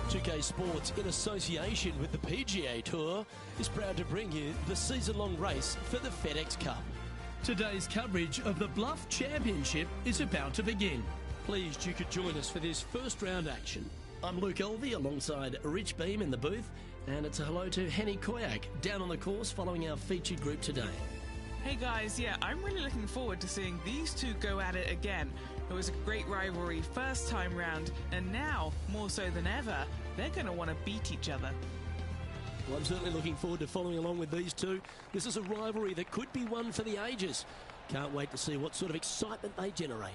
2K Sports, in association with the PGA Tour, is proud to bring you the season-long race for the FedEx Cup. Today's coverage of the Bluff Championship is about to begin. Pleased you could join us for this first round action. I'm Luke Elvey alongside Rich Beam in the booth, and it's a hello to Henny Koyak down on the course following our featured group today. Hey guys, yeah, I'm really looking forward to seeing these two go at it again. It was a great rivalry first time round, and now, more so than ever, they're going to want to beat each other. Well, I'm certainly looking forward to following along with these two. This is a rivalry that could be one for the ages. Can't wait to see what sort of excitement they generate.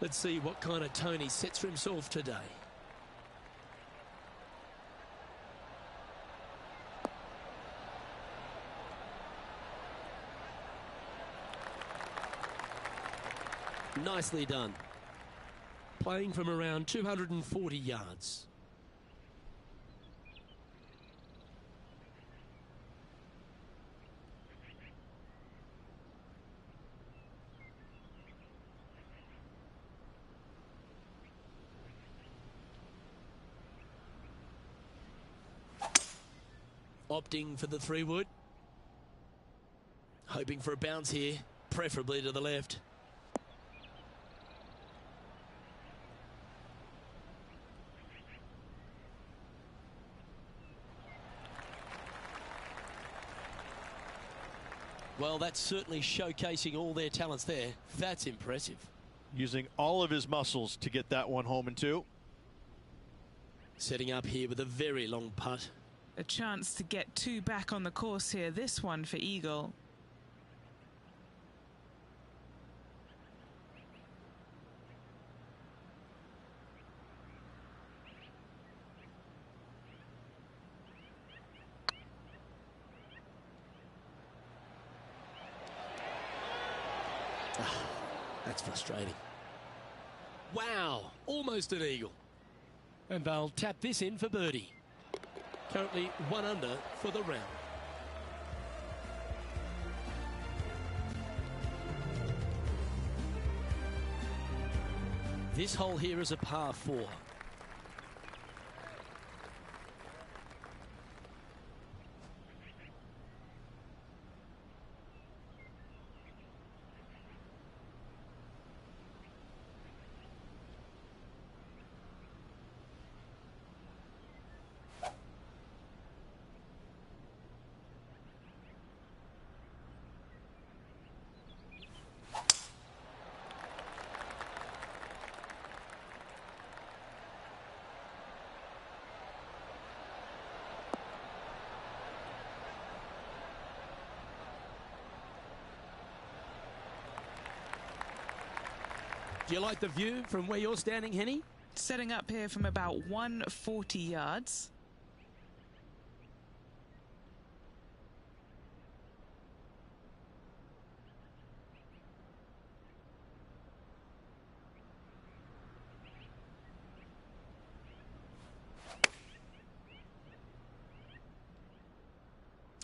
Let's see what kind of tone he sets for himself today. Nicely done. Playing from around 240 yards. Opting for the 3-wood. Hoping for a bounce here, preferably to the left. Well, that's certainly showcasing all their talents there. That's impressive. Using all of his muscles to get that one home and two. Setting up here with a very long putt. A chance to get two back on the course here, this one for Eagle. That's frustrating. Wow, almost an eagle. And they'll tap this in for birdie. Currently 1 under for the round. This hole here is a par 4. Do you like the view from where you're standing, Henny? Setting up here from about 140 yards.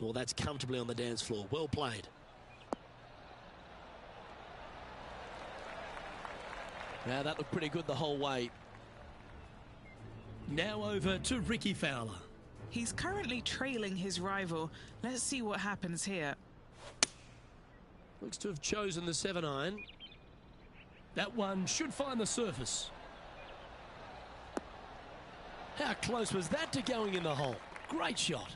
Well, that's comfortably on the dance floor. Well played. Now that looked pretty good the whole way. Now over to Ricky Fowler. He's currently trailing his rival. Let's see what happens here. Looks to have chosen the 7-iron. That one should find the surface. How close was that to going in the hole? Great shot.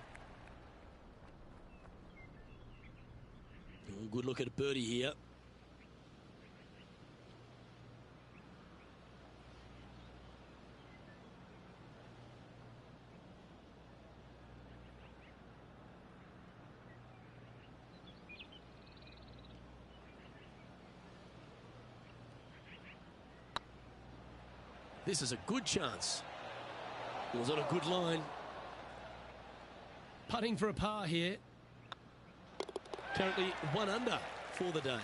Good look at a birdie here. This is a good chance. Was on a good line. Putting for a par here. Currently 1 under for the day.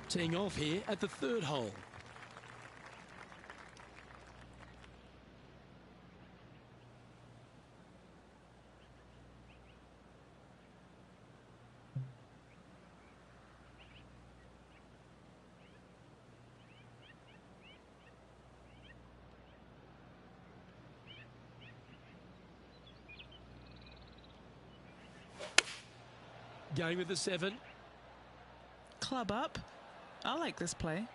Teeing off here at the 3rd hole. Going with the 7. Club up. I like this play.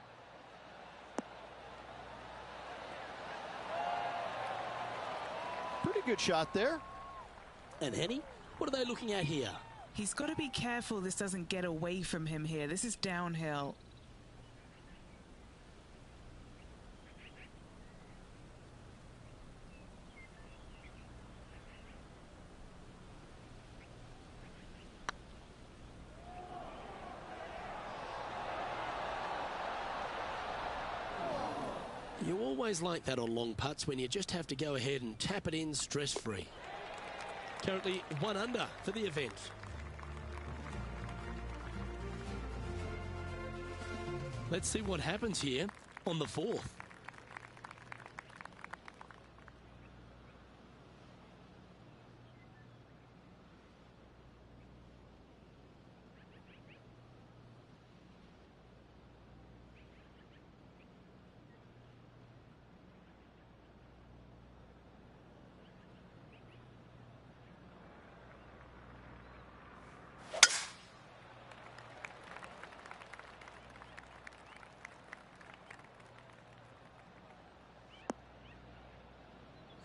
Pretty good shot there. And Henny, what are they looking at here? He's got to be careful this doesn't get away from him here. This is downhill. You always like that on long putts when you just have to go ahead and tap it in stress-free. Currently 1 under for the event. Let's see what happens here on the 4th.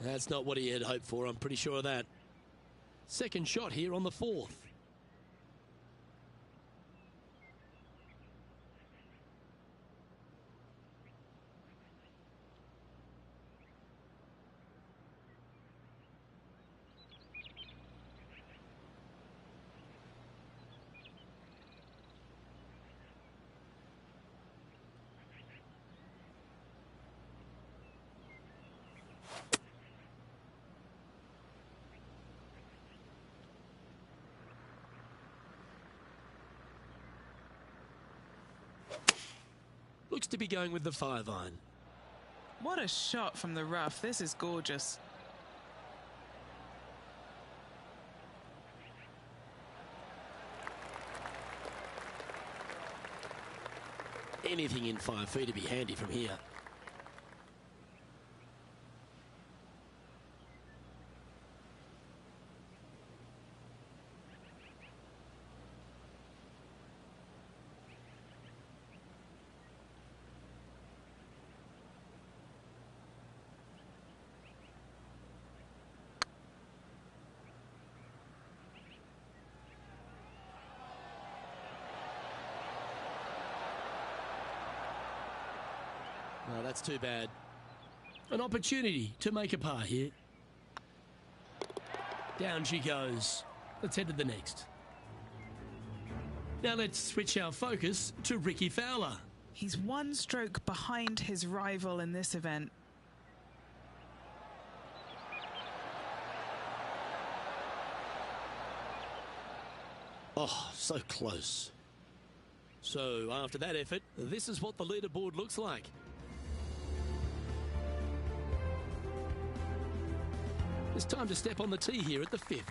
That's not what he had hoped for, I'm pretty sure of that. Second shot here on the 4th. Looks to be going with the 5-iron. What a shot from the rough. This is gorgeous. Anything in 5 feet to be handy from here. No, that's too bad. An opportunity to make a par here. Down she goes. Let's head to the next. Now let's switch our focus to Ricky Fowler. He's 1 stroke behind his rival in this event. Oh, so close. So after that effort, this is what the leaderboard looks like. It's time to step on the tee here at the 5th.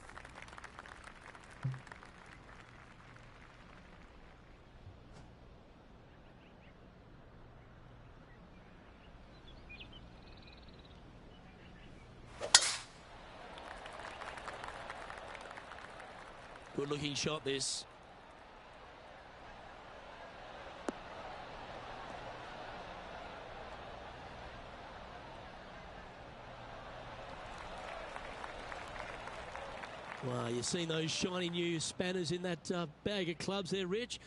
Good looking shot this. Well, you've seen those shiny new spanners in that bag of clubs there, Rich.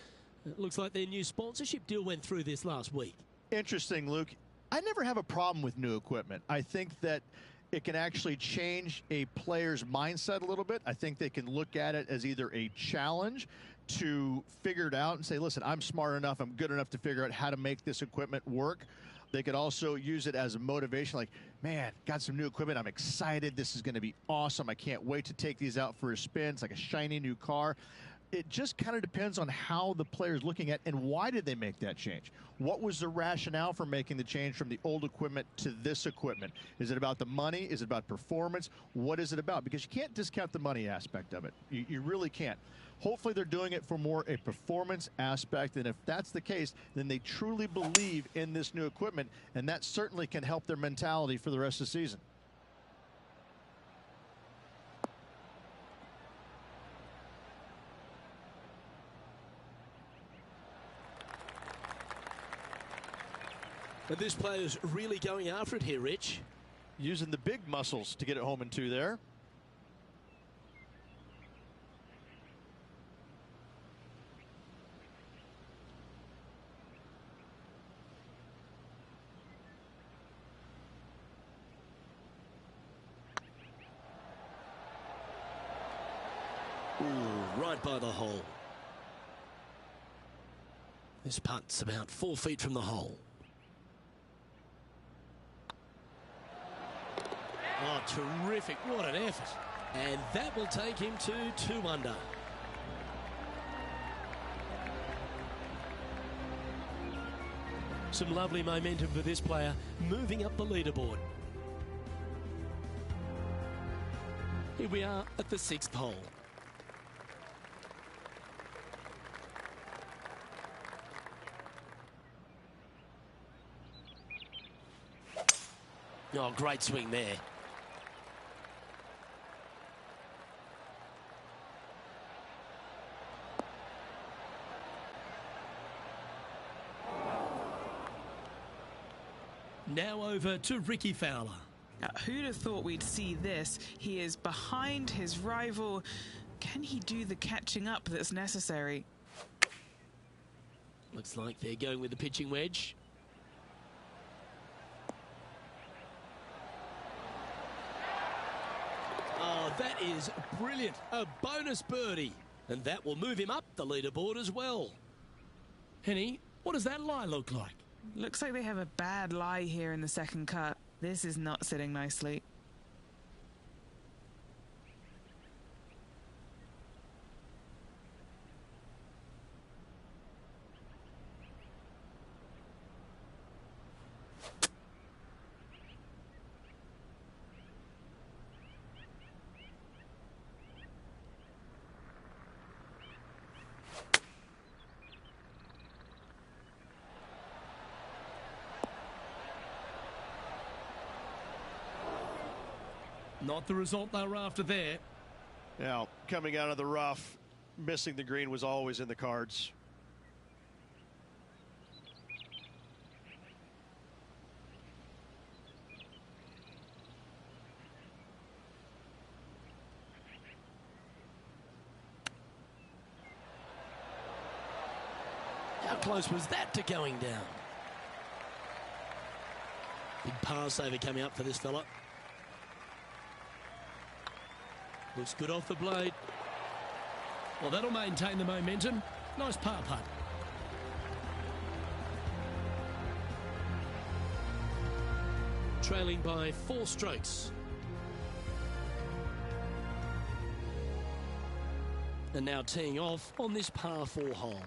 It looks like their new sponsorship deal went through this last week. Interesting, Luke. I never have a problem with new equipment. I think that it can actually change a player's mindset a little bit. I think they can look at it as either a challenge to figure it out and say, listen, I'm smart enough, I'm good enough to figure out how to make this equipment work. They could also use it as a motivation, like, man, got some new equipment. I'm excited. This is going to be awesome. I can't wait to take these out for a spin. It's like a shiny new car. It just kind of depends on how the player's looking at and why did they make that change. What was the rationale for making the change from the old equipment to this equipment? Is it about the money? Is it about performance? What is it about? Because you can't discount the money aspect of it. You really can't. Hopefully they're doing it for more a performance aspect, and if that's the case, then they truly believe in this new equipment, and that certainly can help their mentality for the rest of the season. But this player's really going after it here, Rich. Using the big muscles to get it home in two there. Ooh, right by the hole. This putt's about 4 feet from the hole. Oh, terrific. What an effort. And that will take him to 2 under. Some lovely momentum for this player, moving up the leaderboard. Here we are at the 6th hole. Oh, great swing there. Now over to Ricky Fowler. Now, who'd have thought we'd see this? He is behind his rival. Can he do the catching up that's necessary? Looks like they're going with the pitching wedge. Oh, that is brilliant. A bonus birdie. And that will move him up the leaderboard as well. Henny, what does that lie look like? Looks like they have a bad lie here in the second cut. This is not sitting nicely. Not the result they were after there. Now, coming out of the rough, missing the green was always in the cards. How close was that to going down? Big pass over coming up for this fella. Looks good off the blade. Well, that'll maintain the momentum. Nice par putt. Trailing by 4 strokes. And now teeing off on this par 4 hole.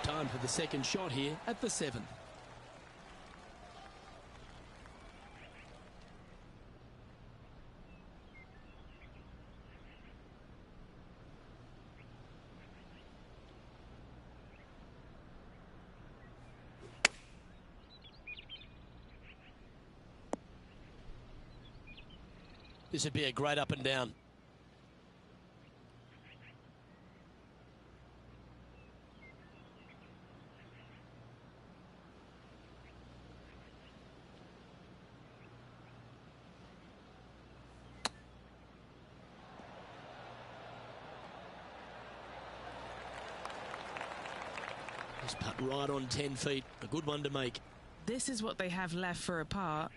Time for the second shot here at the 7th. This would be a great up and down. Just putt right on 10 feet. A good one to make. This is what they have left for a par.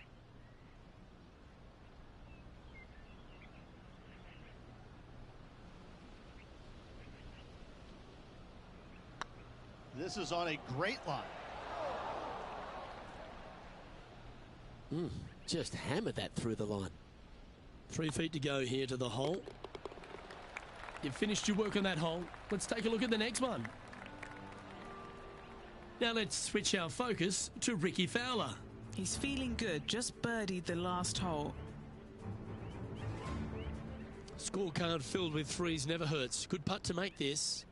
This is on a great line. Just hammered that through the line. 3 feet to go here to the hole. You've finished your work on that hole. Let's take a look at the next one. Now let's switch our focus to Rickie Fowler. He's feeling good, just birdied the last hole. Scorecard filled with threes never hurts. Good putt to make this.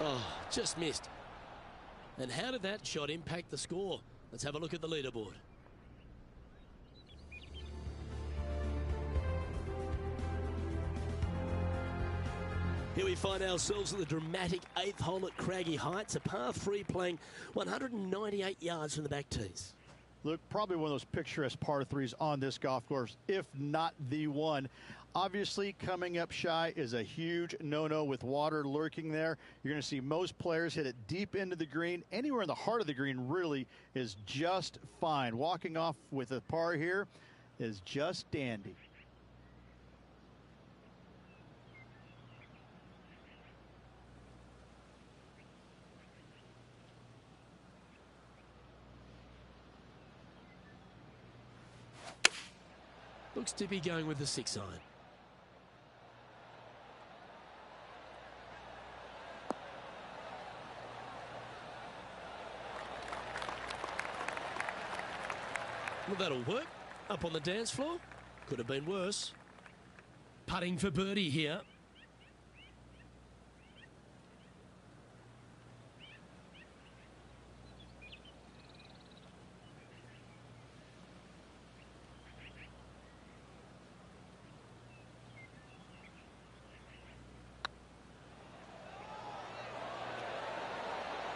Oh, just missed. And how did that shot impact the score? Let's have a look at the leaderboard. Here we find ourselves at the dramatic 8th hole at Craggy Heights, a par 3 playing 198 yards from the back tees. Look, probably one of those picturesque par 3s on this golf course, if not the one. Obviously, coming up shy is a huge no-no with water lurking there. You're going to see most players hit it deep into the green. Anywhere in the heart of the green really is just fine. Walking off with a par here is just dandy. Looks to be going with the 6-iron. Well, that'll work. Up on the dance floor. Could have been worse. Putting for birdie here.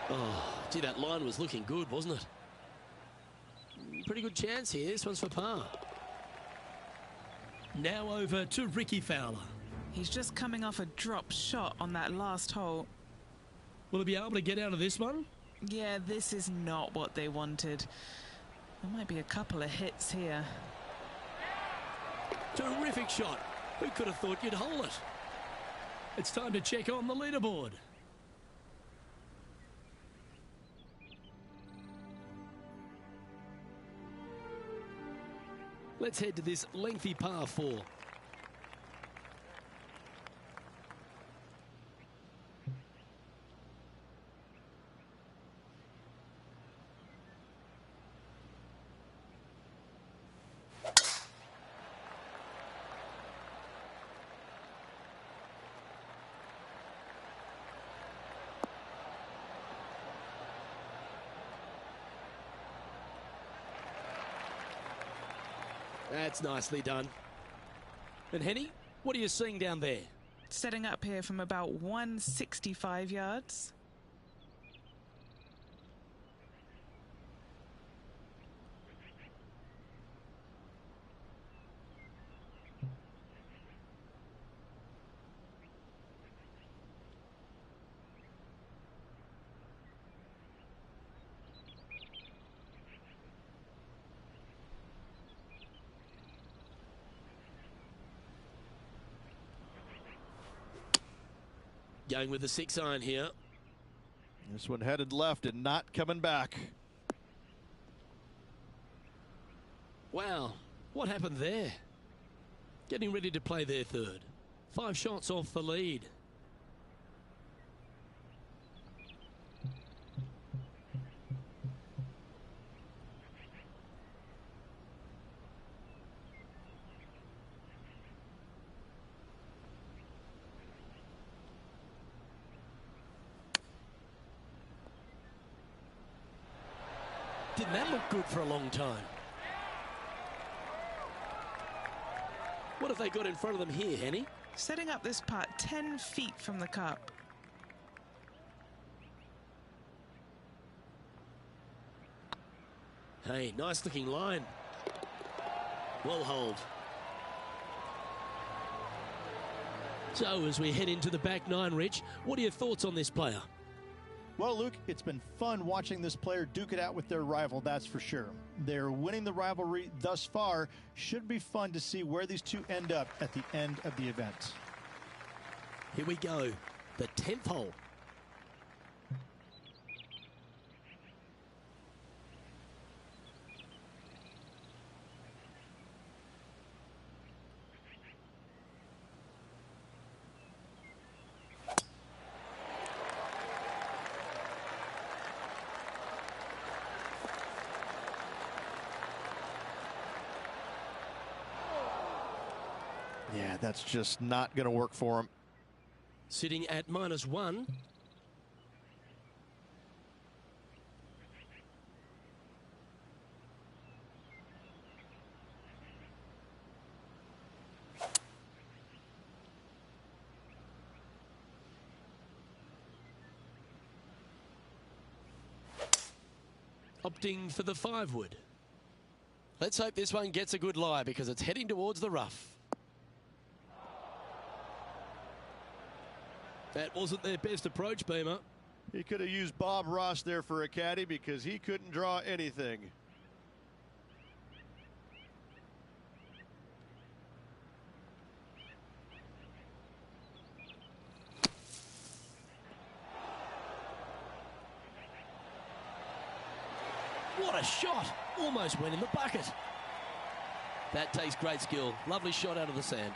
Oh, gee, that line was looking good, wasn't it? Pretty good chance here. This one's for par. Now over to Rickie Fowler. He's just coming off a drop shot on that last hole. Will he be able to get out of this one? Yeah, this is not what they wanted. There might be a couple of hits here. Terrific shot. Who could have thought you'd hole it? It's time to check on the leaderboard. Let's head to this lengthy par 4. That's nicely done. And Henny, what are you seeing down there? Setting up here from about 165 yards. Going with the 6-iron here. This one headed left and not coming back. Wow, what happened there? Getting ready to play their third. 5 shots off the lead. Didn't that look good for a long time? What have they got in front of them here, Henny? Setting up this putt 10 feet from the cup. Hey, nice looking line. Well hold. So as we head into the back nine, Rich, what are your thoughts on this player? Well, Luke, it's been fun watching this player duke it out with their rival, that's for sure. They're winning the rivalry thus far. Should be fun to see where these two end up at the end of the event. Here we go, the 10th hole. Yeah, that's just not going to work for him. Sitting at -1. Opting for the 5-wood. Let's hope this one gets a good lie because it's heading towards the rough. That wasn't their best approach, Beamer. He could have used Bob Ross there for a caddy because he couldn't draw anything. What a shot! Almost went in the bucket. That takes great skill. Lovely shot out of the sand.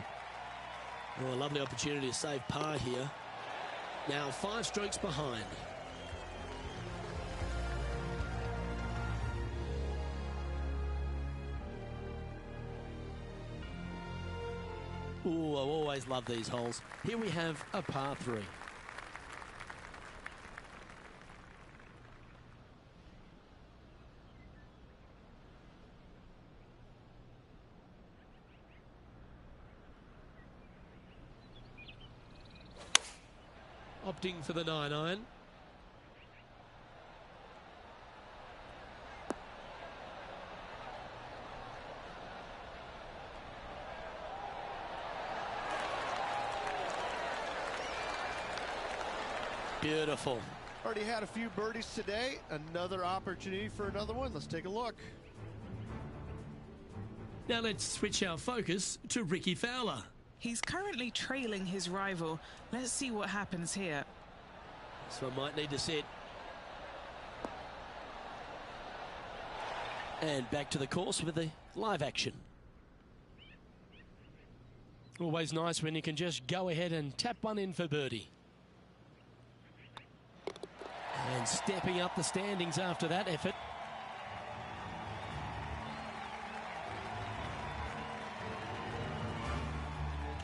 Oh, a lovely opportunity to save par here. Now 5 strokes behind. Ooh, I always love these holes. Here we have a par 3. Opting for the 9-iron. Beautiful. Already had a few birdies today. Another opportunity for another one. Let's take a look. Now let's switch our focus to Ricky Fowler. He's currently trailing his rival. Let's see what happens here. This one might need to sit. And back to the course with the live action. Always nice when you can just go ahead and tap one in for birdie. And stepping up the standings after that effort.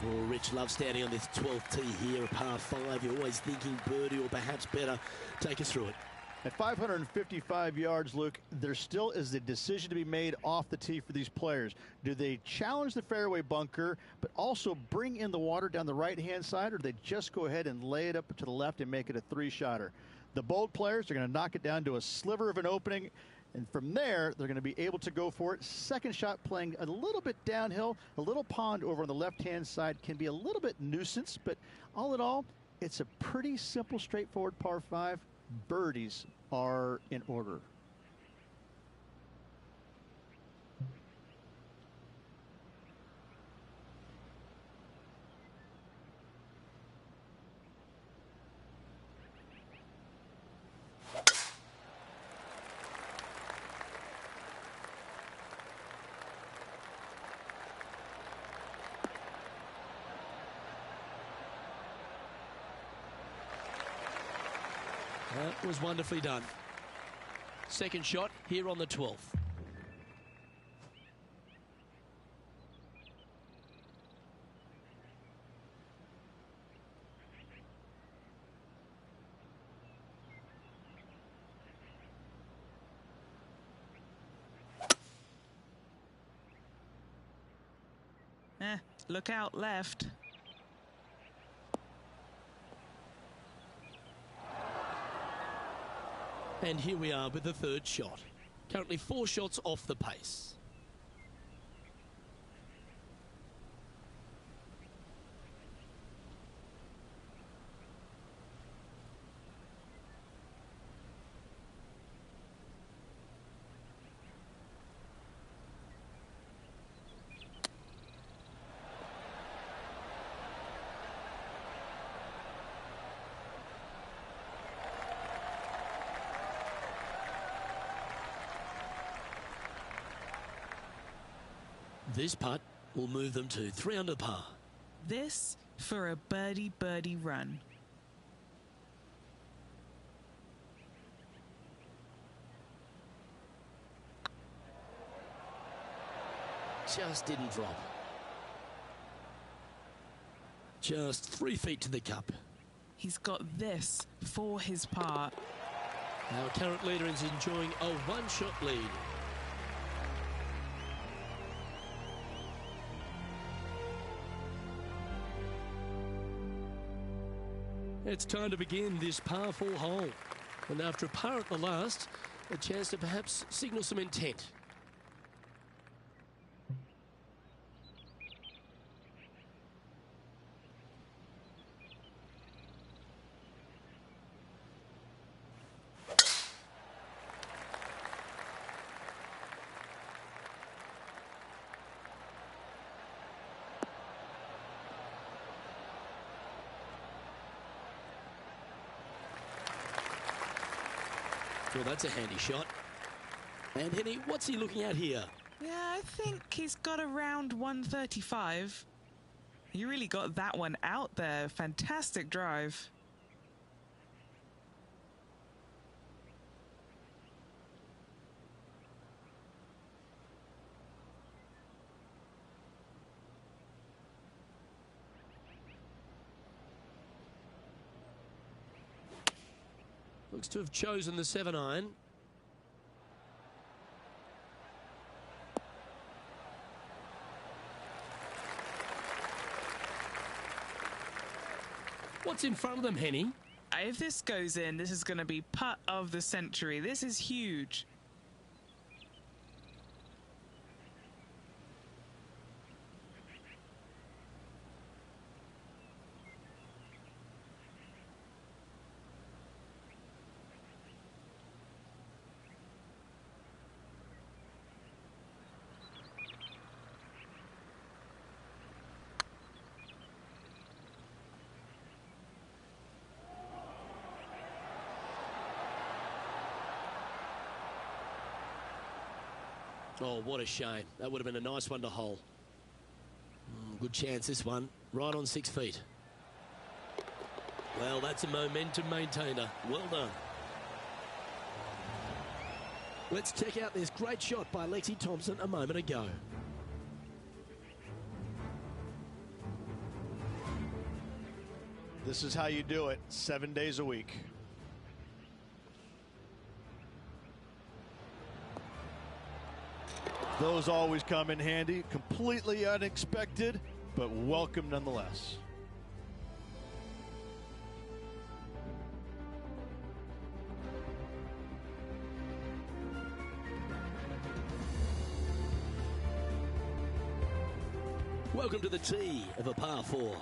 Oh, Rich loves standing on this 12th tee here, a par 5. You're always thinking birdie or perhaps better. Take us through it. At 555 yards, Luke, there still is a decision to be made off the tee for these players. Do they challenge the fairway bunker, but also bring in the water down the right-hand side, or do they just go ahead and lay it up to the left and make it a 3-shotter? The bold players are going to knock it down to a sliver of an opening, and from there, they're going to be able to go for it. Second shot playing a little bit downhill. A little pond over on the left-hand side can be a little bit nuisance, but all in all, it's a pretty simple, straightforward par 5. Birdies are in order. That was wonderfully done. Second shot here on the 12th. Look out left. And here we are with the third shot. Currently 4 shots off the pace. This putt will move them to 3 under par. This for a birdie run. Just didn't drop. Just 3 feet to the cup. He's got this for his par. Our current leader is enjoying a 1-shot lead. It's time to begin this par 4 hole. And after a par at the last, a chance to perhaps signal some intent. Well, that's a handy shot. And Henny, what's he looking at here? Yeah, I think he's got around 135. He really got that one out there. Fantastic drive. Looks to have chosen the 7-iron. What's in front of them, Henny? If this goes in, this is going to be putt of the century. This is huge. Oh, what a shame. That would have been a nice one to hole. Good chance, this one. Right on 6 feet. Well, that's a momentum maintainer. Well done. Let's check out this great shot by Lexi Thompson a moment ago. This is how you do it 7 days a week. Those always come in handy. Completely unexpected, but welcome nonetheless. Welcome to the tee of a par 4.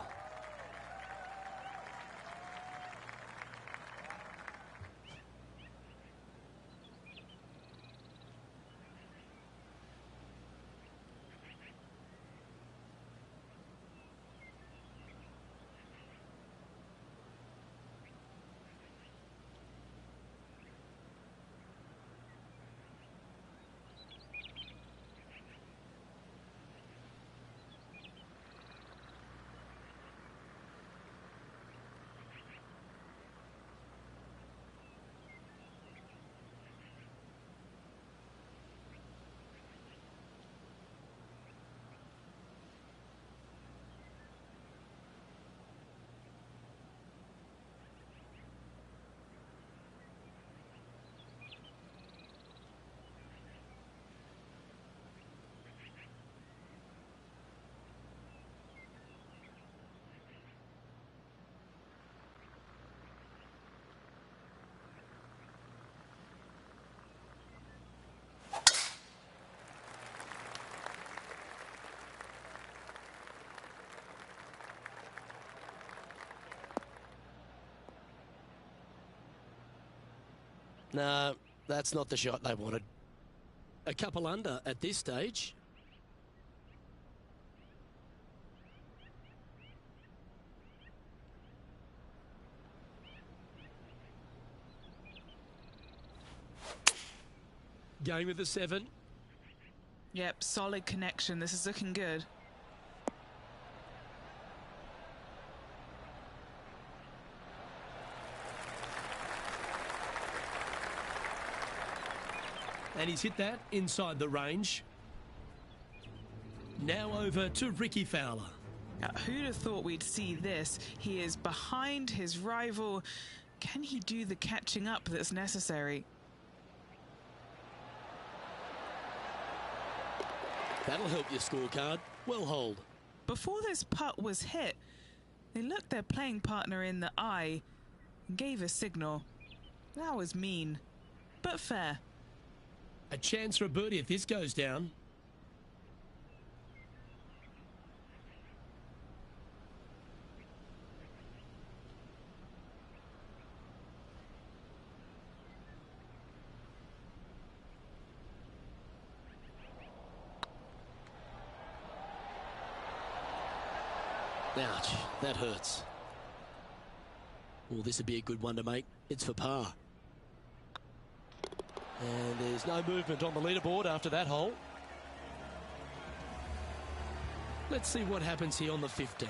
No, that's not the shot they wanted. A couple under at this stage. Going with the 7. Yep, solid connection. This is looking good. And he's hit that inside the range. Now over to Ricky Fowler. Now, who'd have thought we'd see this? He is behind his rival. Can he do the catching up that's necessary? That'll help your scorecard. Well hold. Before this putt was hit, they looked their playing partner in the eye and gave a signal. That was mean, but fair. A chance for a birdie if this goes down. Ouch, that hurts. Well, this would be a good one to make. It's for par. And there's no movement on the leaderboard after that hole. Let's see what happens here on the 15th.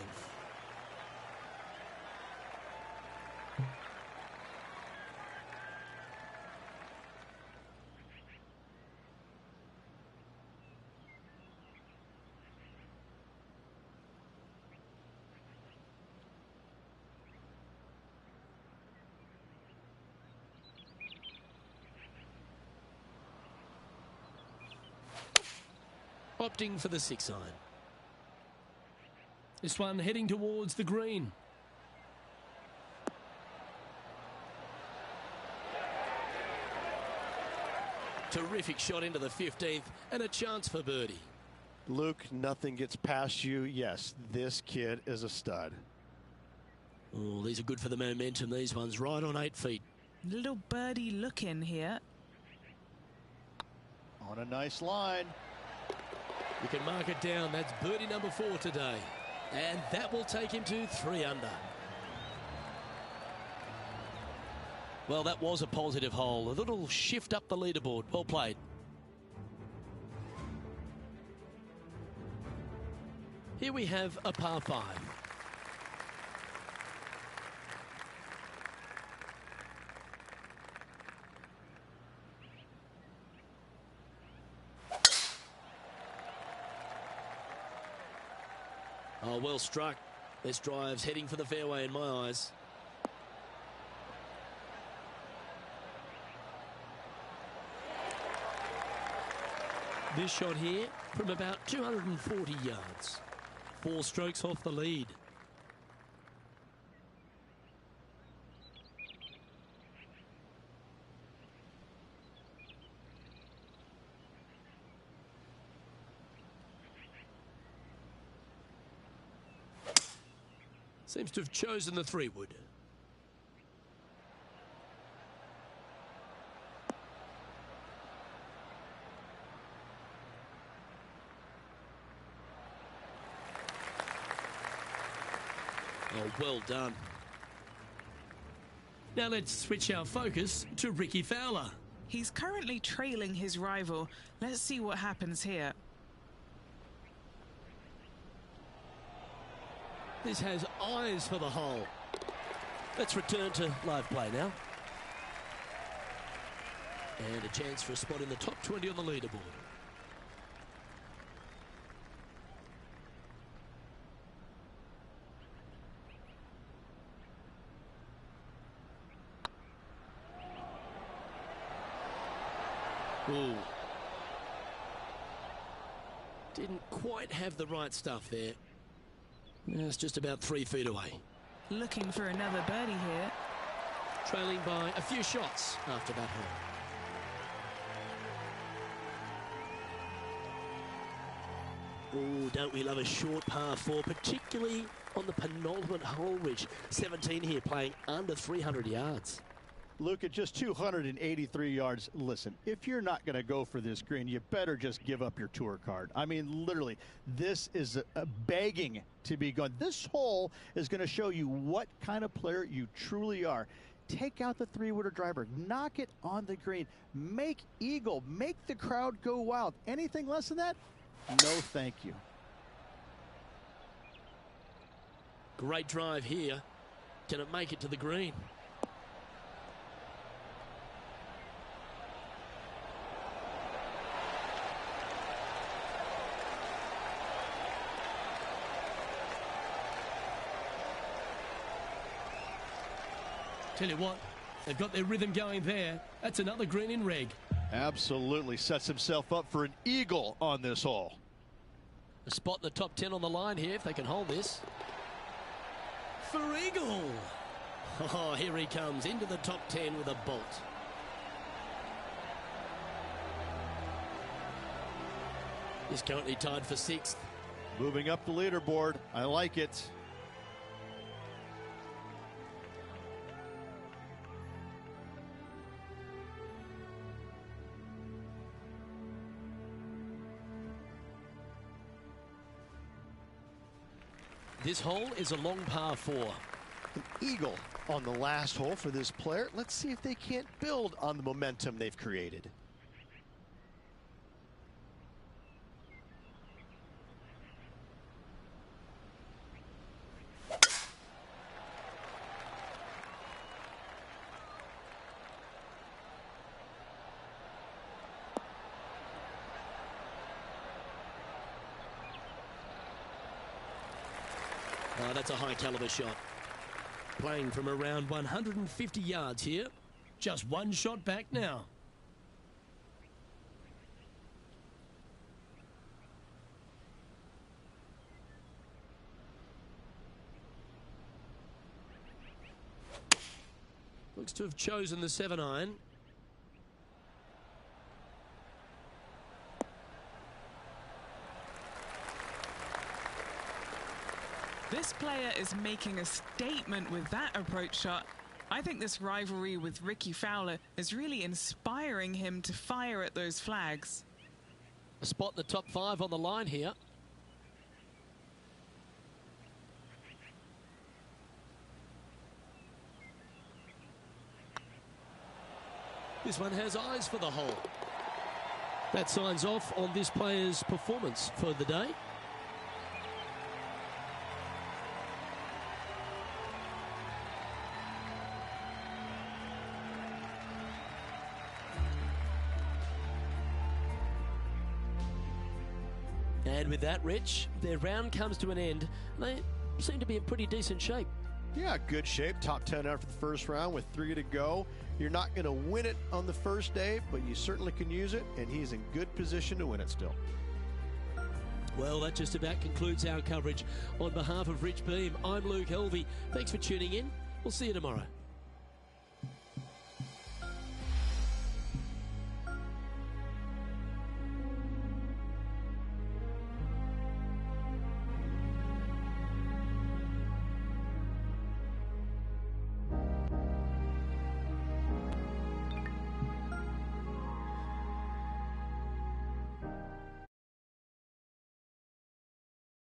Opting for the 6-iron. This one heading towards the green. Terrific shot into the 15th and a chance for birdie. Luke, nothing gets past you. Yes, this kid is a stud. Oh, these are good for the momentum. These ones right on 8 feet. Little birdie look in here. On a nice line. You can mark it down. That's birdie number 4 today. And that will take him to 3 under. Well, that was a positive hole. A little shift up the leaderboard. Well played. Here we have a par 5. Oh, well struck. This drive's heading for the fairway in my eyes. This shot here from about 240 yards. 4 strokes off the lead. Seems to have chosen the 3-wood. Oh, well done. Now let's switch our focus to Ricky Fowler. He's currently trailing his rival. Let's see what happens here. This has eyes for the hole. Let's return to live play now. And a chance for a spot in the top 20 on the leaderboard. Ooh. Didn't quite have the right stuff there. It's just about 3 feet away. Looking for another birdie here. Trailing by a few shots after that hole. Oh, don't we love a short par 4, particularly on the penultimate hole, Rich. 17 here, playing under 300 yards. Luke, at just 283 yards, listen, if you're not going to go for this green, you better just give up your tour card. I mean, literally, this is a begging to be gone. This hole is going to show you what kind of player you truly are. take out the three-wooder driver, knock it on the green, make eagle, make the crowd go wild. Anything less than that? No, thank you. Great drive here. Can it make it to the green? Tell you what, they've got their rhythm going there. That's another green in reg. Absolutely sets himself up for an eagle on this hole. A spot in the top 10 on the line here if they can hold this. For eagle. Oh, here he comes into the top 10 with a bolt. He's currently tied for 6th. Moving up the leaderboard. I like it. This hole is a long par 4. An eagle on the last hole for this player. Let's see if they can't build on the momentum they've created. Oh, that's a high caliber shot. Playing from around 150 yards here. Just one shot back now. Looks to have chosen the 7-iron. This player is making a statement with that approach shot. I think this rivalry with Rickie Fowler is really inspiring him to fire at those flags. A spot in the top 5 on the line here. This one has eyes for the hole. That signs off on this player's performance for the day. And with that, Rich, their round comes to an end. They seem to be in pretty decent shape. Yeah, good shape. Top 10 after the first round with 3 to go. You're not going to win it on the first day, but you certainly can use it, and he's in good position to win it still. Well, that just about concludes our coverage. On behalf of Rich Beam, I'm Luke Helvey. Thanks for tuning in. We'll see you tomorrow.